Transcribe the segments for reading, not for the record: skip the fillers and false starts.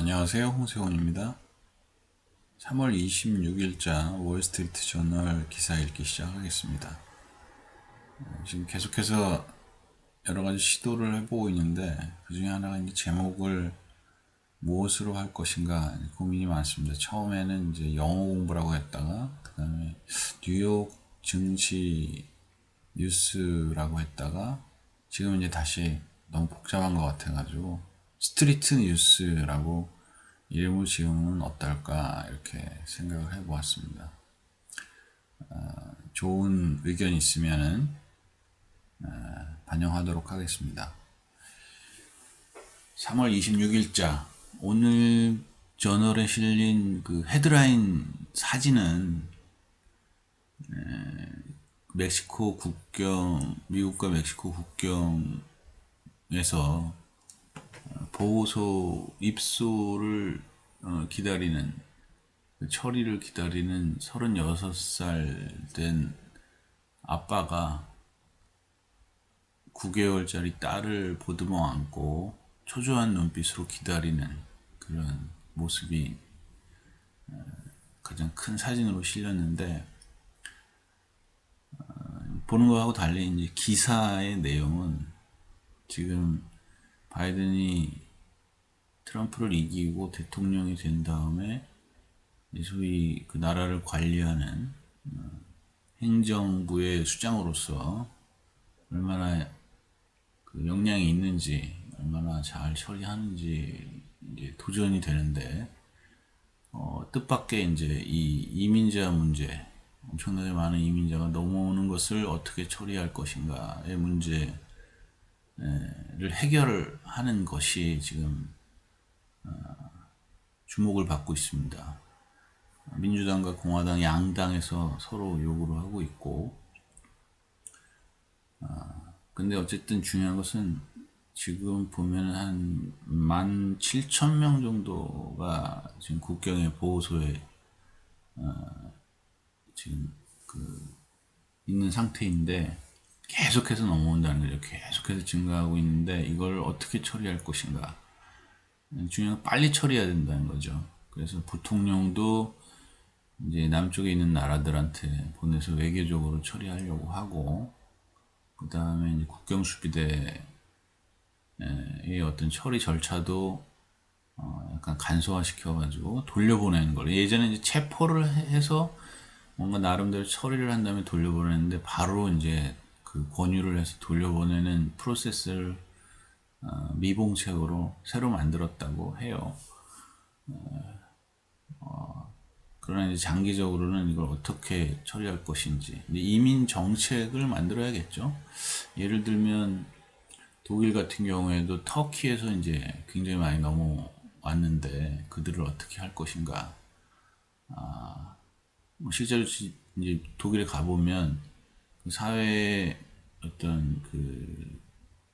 안녕하세요. 홍세훈입니다. 3월 26일자 월스트리트 저널 기사 읽기 시작하겠습니다. 지금 계속해서 여러 가지 시도를 해보고 있는데 그 중에 하나가 이제 제목을 무엇으로 할 것인가 고민이 많습니다. 처음에는 이제 영어 공부라고 했다가 그 다음에 뉴욕 증시 뉴스라고 했다가 지금 이제 다시 너무 복잡한 것 같아가지고 스트리트 뉴스라고 이름을 지으면 어떨까 이렇게 생각을 해보았습니다. 좋은 의견 있으면은 반영하도록 하겠습니다. 3월 26일자 오늘 저널에 실린 그 헤드라인 사진은 멕시코 국경, 미국과 멕시코 국경에서 보호소 입소를 기다리는 처리를 기다리는 36살 된 아빠가 9개월짜리 딸을 보듬어 안고 초조한 눈빛으로 기다리는 그런 모습이 가장 큰 사진으로 실렸는데, 보는 거하고 달리 이제 기사의 내용은 지금 바이든이 트럼프를 이기고 대통령이 된 다음에 소위 그 나라를 관리하는 행정부의 수장으로서 얼마나 그 역량이 있는지, 얼마나 잘 처리하는지 이제 도전이 되는데, 뜻밖의 이제 이 이민자 문제, 엄청나게 많은 이민자가 넘어오는 것을 어떻게 처리할 것인가의 문제를 해결하는 것이 지금 주목을 받고 있습니다. 민주당과 공화당 양당에서 서로 요구를 하고 있고, 근데 어쨌든 중요한 것은 지금 보면 한 17,000명 정도가 지금 국경의 보호소에 지금 그 있는 상태인데, 계속해서 넘어온다는 거죠. 계속해서 증가하고 있는데 이걸 어떻게 처리할 것인가. 중요한 건 빨리 처리해야 된다는 거죠. 그래서 부통령도 이제 남쪽에 있는 나라들한테 보내서 외교적으로 처리하려고 하고, 그 다음에 이제 국경수비대의 어떤 처리 절차도 약간 간소화시켜가지고 돌려보내는 걸. 예전에 이제 체포를 해서 뭔가 나름대로 처리를 한 다음에 돌려보내는데, 바로 이제 그 권유를 해서 돌려보내는 프로세스를 미봉책으로 새로 만들었다고 해요. 그러나 이제 장기적으로는 이걸 어떻게 처리할 것인지, 이민 정책을 만들어야겠죠. 예를 들면 독일 같은 경우에도 터키에서 이제 굉장히 많이 넘어왔는데 그들을 어떻게 할 것인가. 실제로 이제 독일에 가보면 그 사회의 어떤 그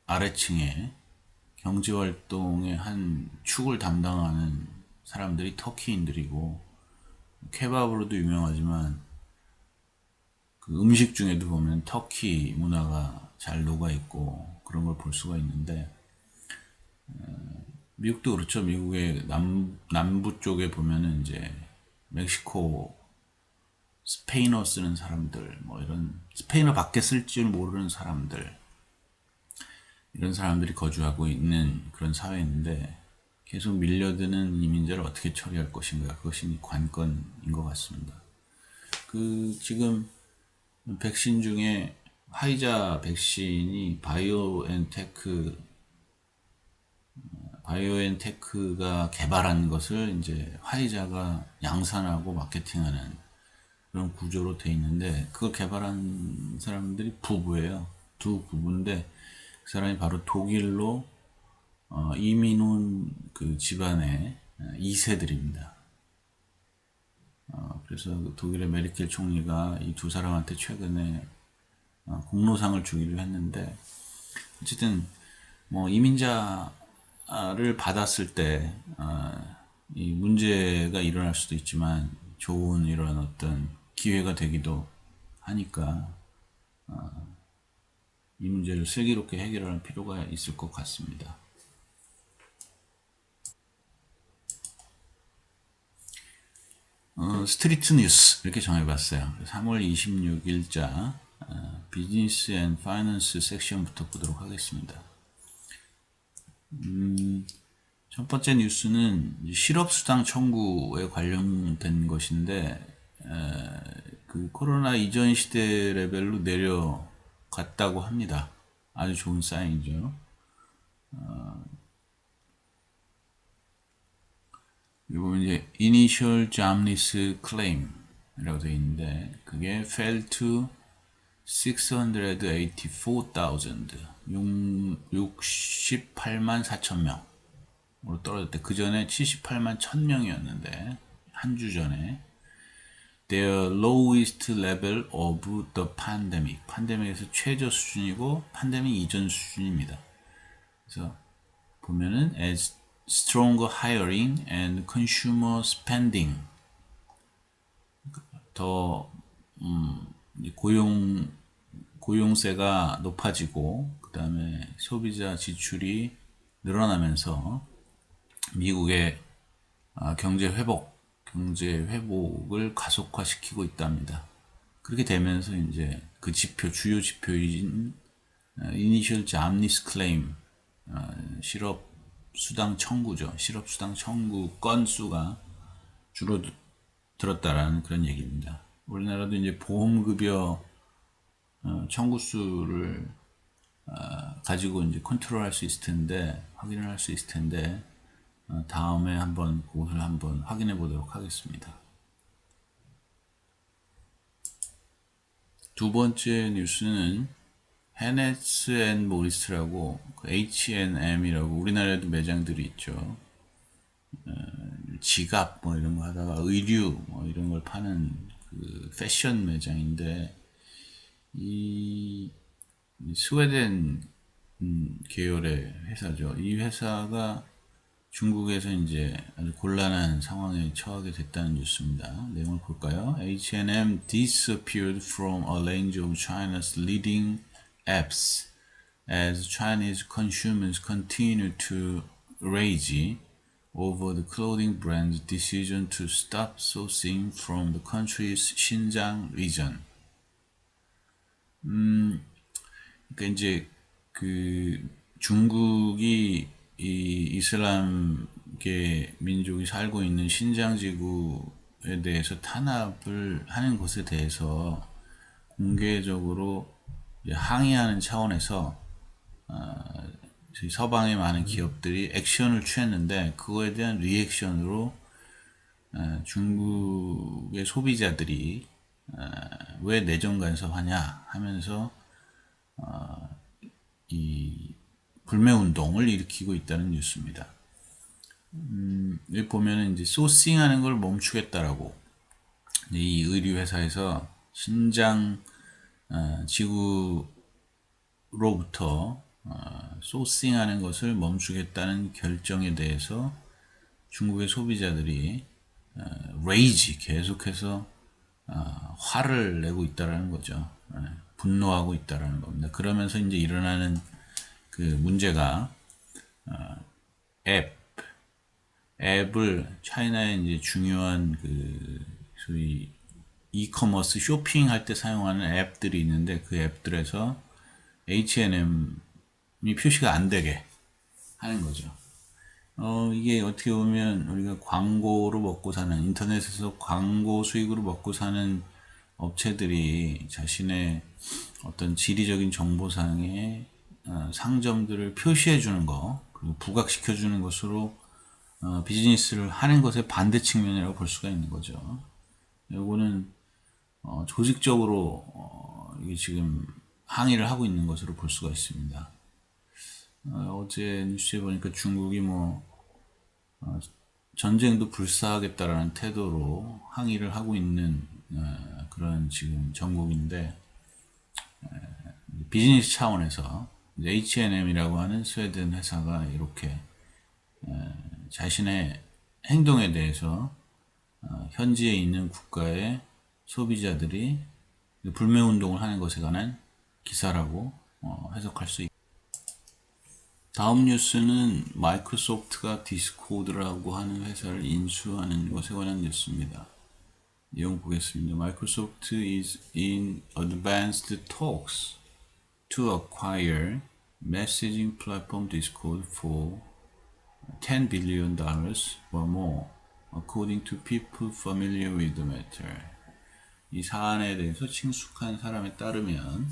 아래층에 경제활동의 한 축을 담당하는 사람들이 터키인들이고, 케밥으로도 유명하지만 그 음식 중에도 보면 터키 문화가 잘 녹아있고 그런 걸 볼 수가 있는데, 미국도 그렇죠. 미국의 남부 쪽에 보면은 이제 멕시코 스페인어 쓰는 사람들, 뭐 이런 스페인어 밖에 쓸 줄 모르는 사람들, 이런 사람들이 거주하고 있는 그런 사회인데, 계속 밀려드는 이민자를 어떻게 처리할 것인가, 그것이 관건인 것 같습니다. 그 지금 백신 중에 화이자 백신이 바이오엔테크가 개발한 것을 이제 화이자가 양산하고 마케팅하는 그런 구조로 돼 있는데, 그걸 개발한 사람들이 부부예요. 두 부부인데 그 사람이 바로 독일로 이민 온 그 집안의 2세들입니다. 그래서 그 독일의 메르켈 총리가 이 두 사람한테 최근에 공로상을 주기로 했는데, 어쨌든 뭐 이민자를 받았을 때 이 문제가 일어날 수도 있지만 좋은 이런 어떤 기회가 되기도 하니까 이 문제를 슬기롭게 해결할 필요가 있을 것 같습니다. 스트리트 뉴스 이렇게 정해봤어요. 3월 26일자 비즈니스 앤 파이낸스 섹션부터 보도록 하겠습니다. 첫 번째 뉴스는 실업수당 청구에 관련된 것인데 그 코로나 이전 시대 레벨로 내려갔다고 합니다. 아주 좋은 사인이죠. 이거 이제 Initial Jobless Claim이라고 되어 있는데 그게 fell to 684,000 68만 4천 명으로 떨어졌대. 그 전에 78만 1,000명이었는데 한 주 전에 their lowest level of the pandemic. 팬데믹에서 최저 수준이고 팬데믹 이전 수준입니다. 그래서 보면은 as stronger hiring and consumer spending 더 고용세가 높아지고 그 다음에 소비자 지출이 늘어나면서 미국의 경제 회복을 가속화시키고 있답니다. 그렇게 되면서 이제 그 주요 지표인 Initial Jobless Claim 실업수당 청구죠. 실업수당 청구 건수가 줄어들었다라는 그런 얘기입니다. 우리나라도 이제 보험급여 청구 수를 가지고 이제 컨트롤할 수 있을 텐데, 확인을 할 수 있을 텐데, 다음에 그것을 한번 확인해 보도록 하겠습니다. 두 번째 뉴스는 헤네스 앤 모리스라고 H&M이라고 우리나라에도 매장들이 있죠. 지갑 뭐 이런 거 하다가 의류 뭐 이런 걸 파는 그 패션 매장인데 이 스웨덴 계열의 회사죠. 이 회사가 중국에서 이제 아주 곤란한 상황에 처하게 됐다는 뉴스입니다. 내용을 볼까요? H&M disappeared from a range of China's leading apps as Chinese consumers continue to rage over the clothing brand's decision to stop sourcing from the country's Xinjiang region. 그러니까 이제 그 중국이 이 이슬람계 민족이 살고 있는 신장 지구에 대해서 탄압을 하는 것에 대해서 공개적으로 항의하는 차원에서 서방의 많은 기업들이 액션을 취했는데 그거에 대한 리액션으로 중국의 소비자들이 왜 내정 간섭하냐 하면서 이 불매운동을 일으키고 있다는 뉴스입니다. 여기 보면은 이제 소싱하는 걸 멈추겠다라고 이 의류 회사에서 신장 지구로부터 소싱하는 것을 멈추겠다는 결정에 대해서 중국의 소비자들이 계속해서 화를 내고 있다라는 거죠. 분노하고 있다라는 겁니다. 그러면서 이제 일어나는 그 문제가 앱을 차이나의 이제 중요한 그 소위 이커머스 쇼핑할 때 사용하는 앱들이 있는데 그 앱들에서 H&M이 표시가 안 되게 하는 거죠. 이게 어떻게 보면 우리가 광고로 먹고 사는 인터넷에서 광고 수익으로 먹고 사는 업체들이 자신의 어떤 지리적인 정보상의 상점들을 표시해 주는 거 그리고 부각시켜 주는 것으로 비즈니스를 하는 것의 반대 측면이라고 볼 수가 있는 거죠. 요거는 조직적으로 이게 지금 항의를 하고 있는 것으로 볼 수가 있습니다. 어제 뉴스에 보니까 중국이 전쟁도 불사하겠다라는 태도로 항의를 하고 있는 그런 지금 정국인데 비즈니스 차원에서 H&M이라고 하는 스웨덴 회사가 이렇게 자신의 행동에 대해서 현지에 있는 국가의 소비자들이 불매운동을 하는 것에 관한 기사라고 해석할 수 있습니다. 다음 뉴스는 마이크로소프트가 디스코드라고 하는 회사를 인수하는 것에 관한 뉴스입니다. 내용 보겠습니다. Microsoft is in advanced talks to acquire messaging platform Discord for $10 billion or more, according to people familiar with the matter. 이 사안에 대해서 친숙한 사람에 따르면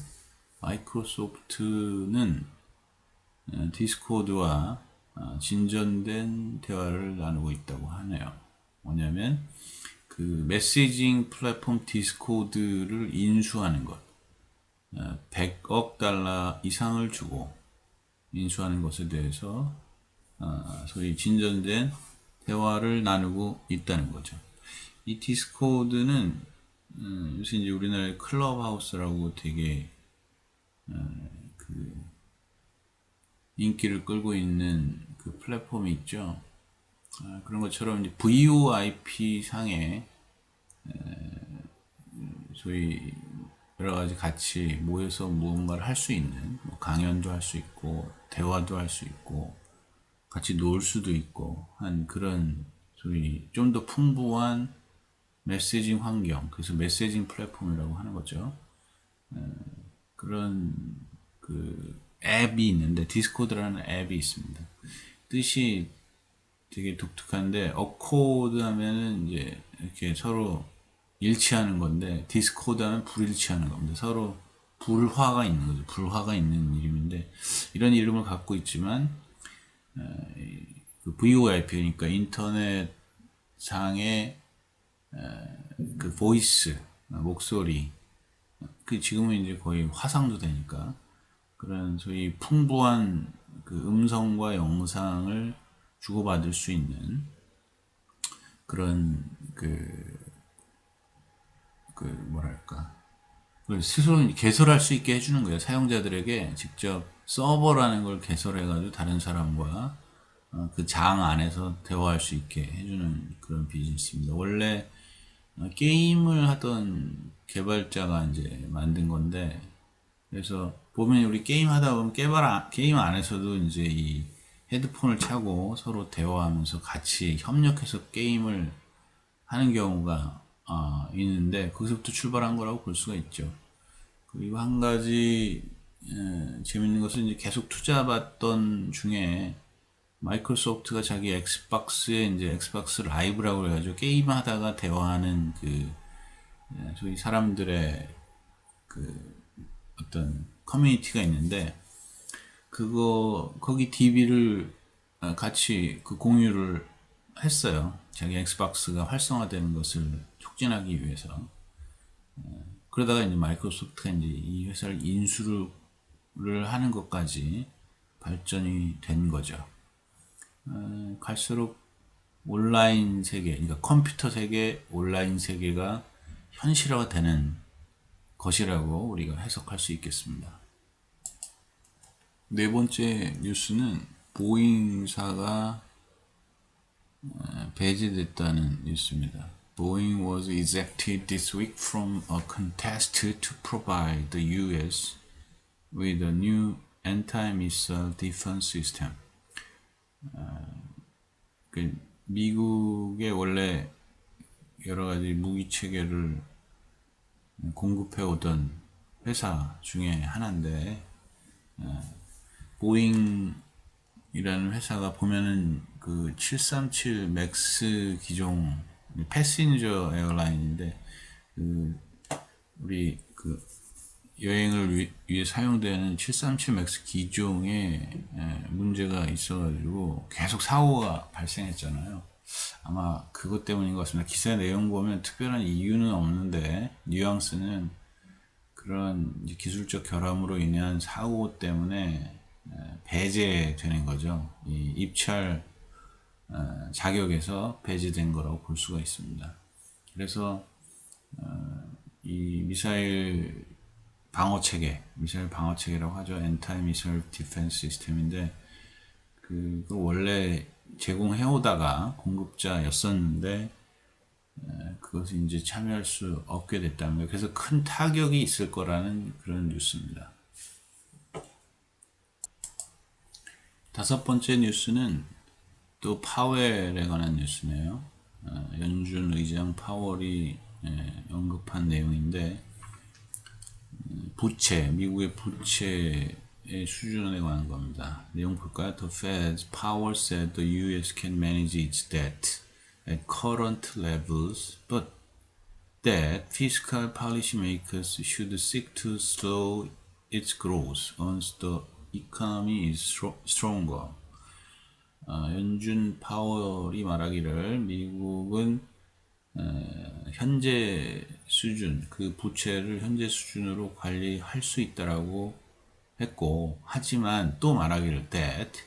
마이크로소프트는 디스코드와 진전된 대화를 나누고 있다고 하네요. 뭐냐면 그 메시징 플랫폼 디스코드를 인수하는 것, 100억 달러 이상을 주고 인수하는 것에 대해서 소위 진전된 대화를 나누고 있다는 거죠. 이 디스코드는 요새 이제 우리나라의 클럽하우스라고 되게 그 인기를 끌고 있는 그 플랫폼이 있죠. 그런 것처럼 이제 VoIP 상에 소위 여러 가지 같이 모여서 무언가를 할 수 있는 뭐 강연도 할 수 있고 대화도 할 수 있고 같이 놀 수도 있고 한 그런 소위 좀 더 풍부한 메시징 환경, 그래서 메시징 플랫폼이라고 하는 거죠. 그런 그 앱이 있는데 디스코드라는 앱이 있습니다. 뜻이 되게 독특한데 어코드 하면은 이제 이렇게 서로 일치하는 건데 디스코드 하면 불일치하는 겁니다. 서로 불화가 있는 거죠. 불화가 있는 이름인데 이런 이름을 갖고 있지만 그 VoIP 그러니까 인터넷 상의 그 보이스 목소리 그 지금은 이제 거의 화상도 되니까 그런 소위 풍부한 그 음성과 영상을 주고받을 수 있는 그런 그 뭐랄까 그걸 스스로 개설할 수 있게 해주는 거예요. 사용자들에게 직접 서버라는 걸 개설해가지고 다른 사람과 그 장 안에서 대화할 수 있게 해주는 그런 비즈니스입니다. 원래 게임을 하던 개발자가 이제 만든 건데, 그래서 보면 우리 게임 하다 보면 게임 안에서도 이제 이 헤드폰을 차고 서로 대화하면서 같이 협력해서 게임을 하는 경우가 있는데 거기서부터 출발한 거라고 볼 수가 있죠. 그리고 한 가지 재밌는 것은 이제 계속 투자받던 중에 마이크로소프트가 자기 엑스박스에 이제 엑스박스 라이브라고 해가지고 게임하다가 대화하는 그 소위 사람들의 그 어떤 커뮤니티가 있는데 그거 거기 DB를 같이 그 공유를 했어요. 자기 엑스박스가 활성화되는 것을 촉진하기 위해서. 그러다가 이제 마이크로소프트가 이제 이 회사를 인수를 하는 것까지 발전이 된 거죠. 갈수록 온라인 세계, 그러니까 컴퓨터 세계, 온라인 세계가 현실화되는 것이라고 우리가 해석할 수 있겠습니다. 네 번째 뉴스는 보잉사가 배제됐다는 뉴스입니다. Boeing was ejected this week from a contest to provide the U.S. with a new anti-missile defense system. 미국의 원래 여러 가지 무기 체계를 공급해 오던 회사 중에 하나인데 보잉이라는 회사가 보면은 그 737 맥스 기종 패신저 에어라인인데 그 우리 그 여행을 위해 사용되는 737 맥스 기종에 문제가 있어가지고 계속 사고가 발생했잖아요. 아마 그것 때문인 것 같습니다. 기사 내용 보면 특별한 이유는 없는데 뉘앙스는 그런 기술적 결함으로 인한 사고 때문에 배제되는 거죠. 이 입찰 자격에서 배제된 거라고 볼 수가 있습니다. 그래서 이 미사일 방어 체계라고 하죠. Anti Missile Defense System인데 그 원래 제공해오다가 공급자였었는데 그것이 이제 참여할 수 없게 됐다는 거예요. 그래서 큰 타격이 있을 거라는 그런 뉴스입니다. 다섯 번째 뉴스는 또 파웰에 관한 뉴스네요. 연준 의장 파월이 언급한 내용인데, 부채, 미국의 부채의 수준에 관한 겁니다. 내용 볼까요? The Fed's power said the U.S. can manage its debt at current levels, but that fiscal policymakers should seek to slow its growth once the economy is stronger. 연준 파월이 말하기를 미국은 현재 수준, 그 부채를 현재 수준으로 관리할 수 있다라고 했고, 하지만 또 말하기를 that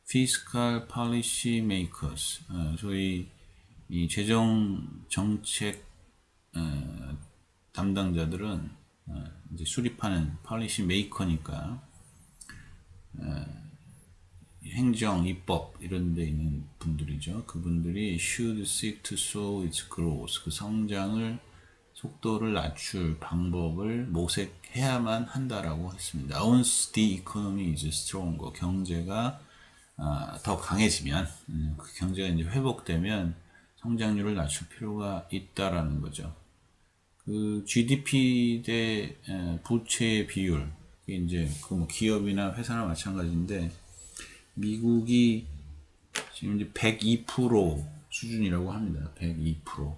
fiscal policy makers, 소위 이 재정 정책 담당자들은 이제 수립하는 policy maker니까 행정, 입법 이런 데 있는 분들이죠. 그분들이 should seek to slow its growth, 그 성장을 속도를 낮출 방법을 모색해야만 한다라고 했습니다. Once the economy is stronger, 경제가 더 강해지면, 그 경제가 이제 회복되면 성장률을 낮출 필요가 있다라는 거죠. 그 GDP 대 부채 비율, 이제 그 뭐 기업이나 회사나 마찬가지인데 미국이 지금 이제 102% 수준이라고 합니다. 102%.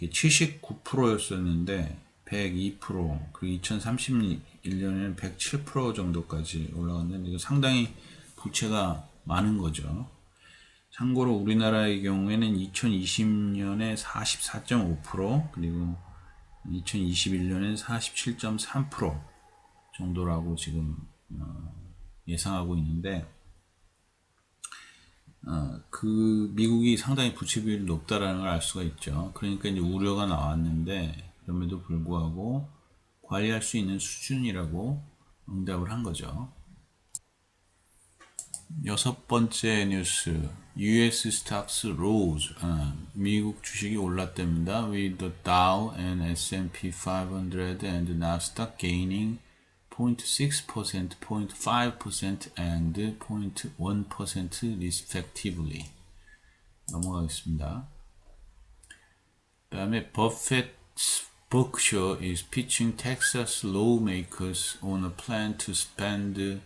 79%였었는데 102%, 그리고 2031년에는 107% 정도까지 올라갔는데 이거 상당히 부채가 많은 거죠. 참고로 우리나라의 경우에는 2020년에 44.5%, 그리고 2021년엔 47.3% 정도라고 지금 예상하고 있는데, 그 미국이 상당히 부채 비율이 높다라는 걸 알 수가 있죠. 그러니까 이제 우려가 나왔는데 그럼에도 불구하고 관리할 수 있는 수준이라고 응답을 한 거죠. 여섯 번째 뉴스, US stocks rose. 미국 주식이 올랐답니다. With the Dow and S&P 500 and Nasdaq gaining 0.6%, 0.5% and 0.1% respectively. 넘어가겠습니다. 그 다음에 Buffett's Berkshire is pitching Texas lawmakers on a plan to spend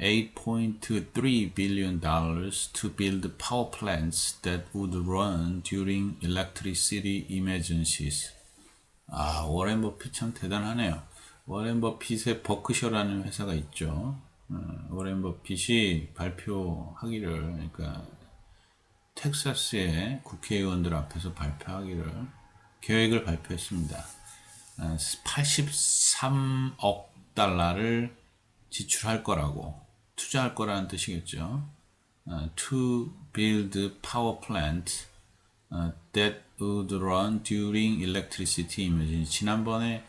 $8.3 billion to build power plants that would run during electricity emergencies. 워렌 버핏 참 대단하네요. 워렌 버핏의 버크셔라는 회사가 있죠. 워렌 버핏이 발표하기를, 그러니까 텍사스의 국회의원들 앞에서 발표하기를 계획을 발표했습니다. 83억 달러를 지출할 거라고, 투자할 거라는 뜻이겠죠. To build power plant that would run during electricity emergency. 지난번에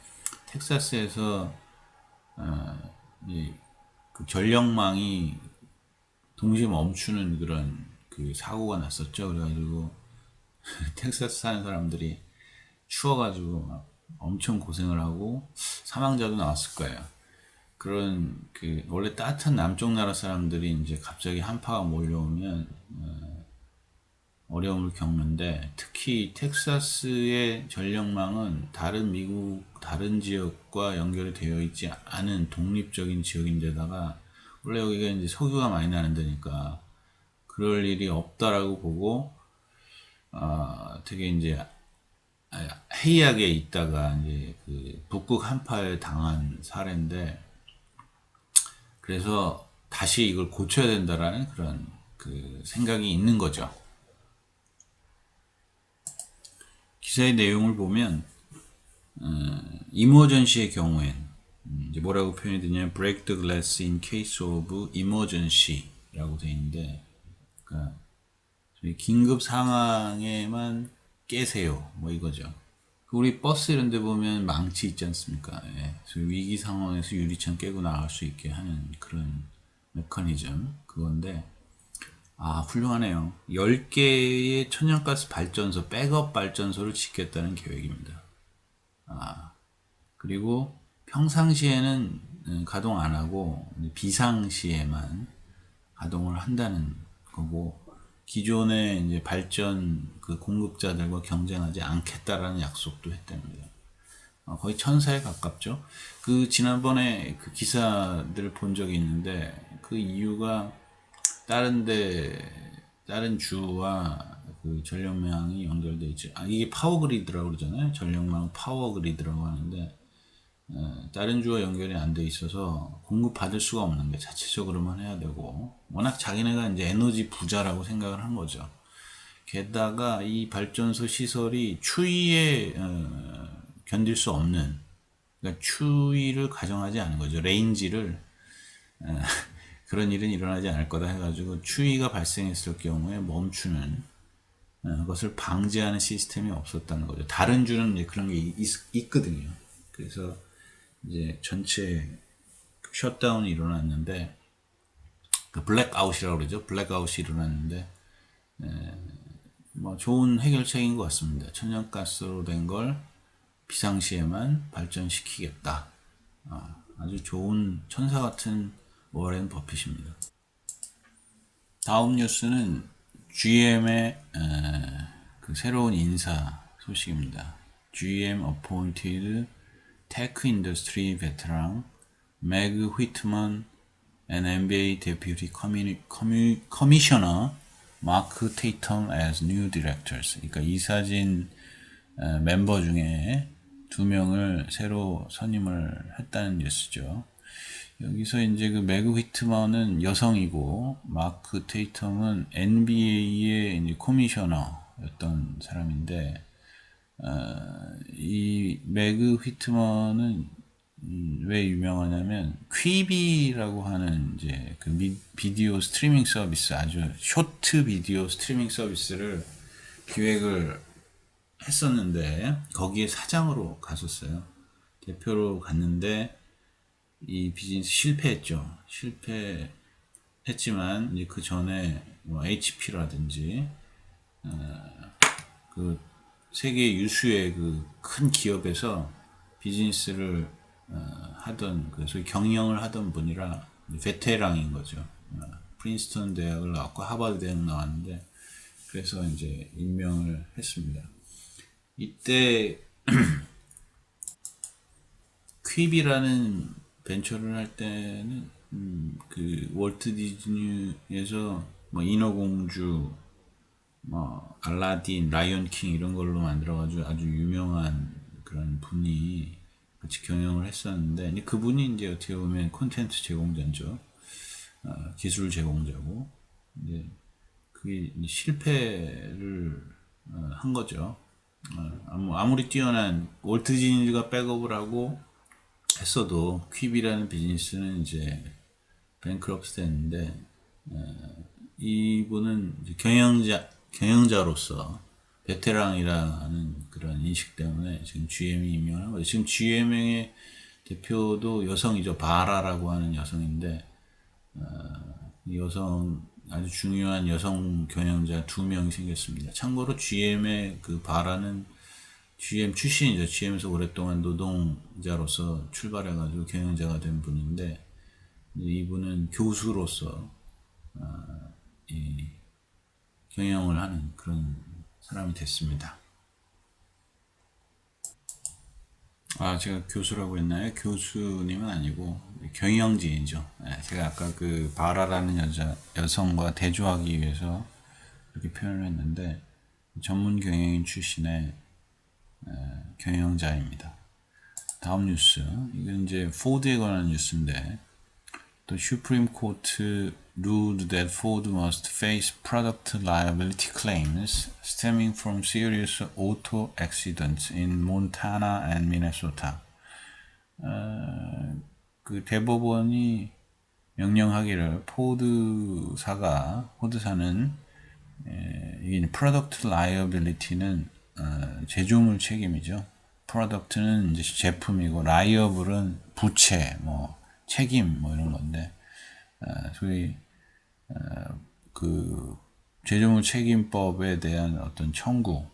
텍사스에서 그 전력망이 동시에 멈추는 그런 그 사고가 났었죠. 그래가지고 텍사스 사는 사람들이 추워가지고 막 엄청 고생을 하고 사망자도 나왔을 거예요. 그런 그 원래 따뜻한 남쪽 나라 사람들이 이제 갑자기 한파가 몰려오면 어려움을 겪는데, 특히 텍사스의 전력망은 다른 미국 다른 지역과 연결이 되어 있지 않은 독립적인 지역인데다가 원래 여기가 이제 석유가 많이 나는 데니까 그럴 일이 없다라고 보고 되게 이제 해이하게 있다가 이제 그 북극 한파에 당한 사례인데, 그래서 다시 이걸 고쳐야 된다라는 그런 그 생각이 있는 거죠. 기사의 내용을 보면 이머전시의 경우엔 이제 뭐라고 표현이 되냐면 break the glass in case of emergency라고 되어 있는데, 그러니까 긴급 상황에만 깨세요, 뭐 이거죠. 우리 버스 이런 데 보면 망치 있지 않습니까? 예. 위기 상황에서 유리창 깨고 나갈 수 있게 하는 그런 메커니즘, 그건데 훌륭하네요. 10개의 천연가스 발전소, 백업 발전소를 짓겠다는 계획입니다. 그리고 평상시에는 가동 안 하고 비상시에만 가동을 한다는 거고, 기존의 이제 발전 그 공급자들과 경쟁하지 않겠다라는 약속도 했답니다. 거의 천사에 가깝죠. 그 지난번에 그 기사들을 본 적이 있는데 그 이유가 다른 주와 그 전력망이 연결돼 있죠. 이게 파워그리드라고 그러잖아요. 전력망 파워그리드라고 하는데 다른 주와 연결이 안 돼 있어서 공급받을 수가 없는 게 자체적으로만 해야 되고 워낙 자기네가 이제 에너지 부자라고 생각을 한 거죠. 게다가 이 발전소 시설이 추위에 견딜 수 없는 그러니까 추위를 가정하지 않은 거죠. 레인지를 그런 일은 일어나지 않을 거다 해가지고 추위가 발생했을 경우에 멈추는 것을 방지하는 시스템이 없었다는 거죠. 다른 주는 이제 그런 게 있거든요. 그래서 이제 전체 셧다운이 일어났는데 그 블랙아웃이라고 그러죠. 블랙아웃이 일어났는데 뭐 좋은 해결책인 것 같습니다. 천연가스로 된 걸 비상시에만 발전시키겠다. 아주 좋은 천사 같은 워렌 버핏입니다. 다음 뉴스는 GM의 그 새로운 인사 소식입니다. GM appointed tech industry veteran Meg Whitman and NBA deputy commissioner Mark Tatum as new directors. 그러니까 이사진 멤버 중에 2명을 새로 선임을 했다는 뉴스죠. 여기서 이제 그 매그 휘트먼은 여성이고 마크 테이텀은 NBA의 이제 코미셔너였던 사람인데 이 매그 휘트먼은 왜 유명하냐면 퀴비라고 하는 이제 그 비디오 스트리밍 서비스 아주 쇼트 비디오 스트리밍 서비스를 기획을 했었는데 거기에 사장으로 갔었어요. 대표로 갔는데 이 비즈니스 실패했죠. 실패했지만 이제 그 전에 뭐 HP라든지 그 세계 유수의 그 큰 기업에서 비즈니스를 하던 그 소위 경영을 하던 분이라 베테랑인 거죠. 프린스턴 대학을 나왔고 하버드 대학 나왔는데 그래서 이제 임명을 했습니다. 이때 퀴비라는 벤처를 할 때는 그 월트 디즈니에서 뭐 인어공주, 뭐 알라딘, 라이온 킹 이런 걸로 만들어가지고 아주 유명한 그런 분이 같이 경영을 했었는데 그분이 이제 어떻게 보면 콘텐츠 제공자죠. 기술 제공자고 이제 그게 이제 실패를 한 거죠. 아무리 뛰어난 월트 디즈니가 백업을 하고 했어도 퀴비라는 비즈니스는 이제 뱅크럽스 됐는데 이분은 이제 경영자로서 베테랑이라는 그런 인식 때문에 지금 GM이 임명한 거죠. 지금 GM의 대표도 여성이죠. 바라라고 하는 여성인데 이 여성 아주 중요한 여성 경영자 2명이 생겼습니다. 참고로 GM의 그 바라는 GM 출신이죠. GM에서 오랫동안 노동자로서 출발해가지고 경영자가 된 분인데 이분은 교수로서 이 경영을 하는 그런 사람이 됐습니다. 제가 교수라고 했나요? 교수님은 아니고 경영진이죠. 제가 아까 그 바라라는 여성과 대조하기 위해서 그렇게 표현을 했는데 전문 경영인 출신의 경영자입니다. 다음 뉴스, 이건 이제 포드에 관한 뉴스인데 The Supreme Court ruled that Ford must face product liability claims stemming from serious auto accidents in Montana and Minnesota. 그 대법원이 명령하기를 포드사는 이 프로덕트 라이어빌리티는 제조물 책임이죠. 프로덕트는 이제 제품이고 라이어블은 부채, 뭐 책임, 뭐 이런 건데 소위 그 제조물 책임법에 대한 어떤 청구,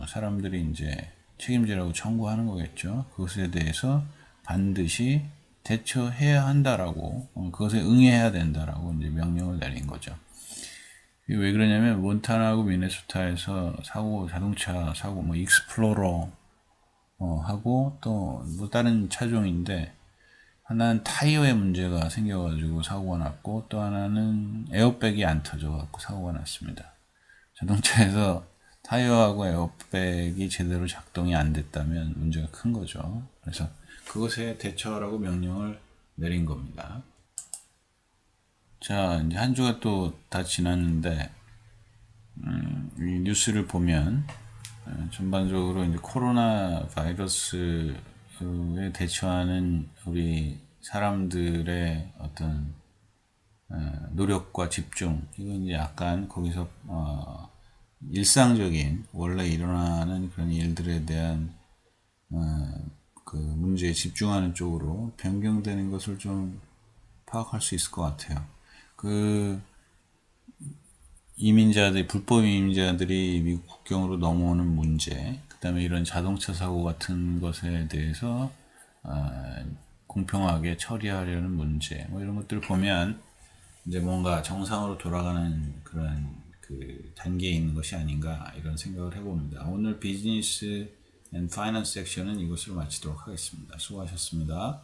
사람들이 이제 책임지라고 청구하는 거겠죠. 그것에 대해서 반드시 대처해야 한다라고, 그것에 응해야 된다라고 이제 명령을 내린 거죠. 이게 왜 그러냐면 몬타나하고 미네소타에서 자동차 사고 뭐 익스플로러 하고 또 뭐 다른 차종인데 하나는 타이어에 문제가 생겨가지고 사고가 났고 또 하나는 에어백이 안 터져갖고 사고가 났습니다. 자동차에서 타이어하고 에어백이 제대로 작동이 안 됐다면 문제가 큰 거죠. 그래서 그것에 대처하라고 명령을 내린 겁니다. 자, 이제 한 주가 또 다 지났는데, 이 뉴스를 보면, 전반적으로 이제 코로나 바이러스에 대처하는 우리 사람들의 어떤 노력과 집중, 이건 이제 약간 거기서 일상적인 원래 일어나는 그런 일들에 대한 그 문제에 집중하는 쪽으로 변경되는 것을 좀 파악할 수 있을 것 같아요. 그 불법 이민자들이 미국 국경으로 넘어오는 문제, 그 다음에 이런 자동차 사고 같은 것에 대해서 공평하게 처리하려는 문제, 뭐 이런 것들을 보면 이제 뭔가 정상으로 돌아가는 그런 그 단계에 있는 것이 아닌가 이런 생각을 해봅니다. 오늘 비즈니스 앤 파이낸스 섹션은 이것으로 마치도록 하겠습니다. 수고하셨습니다.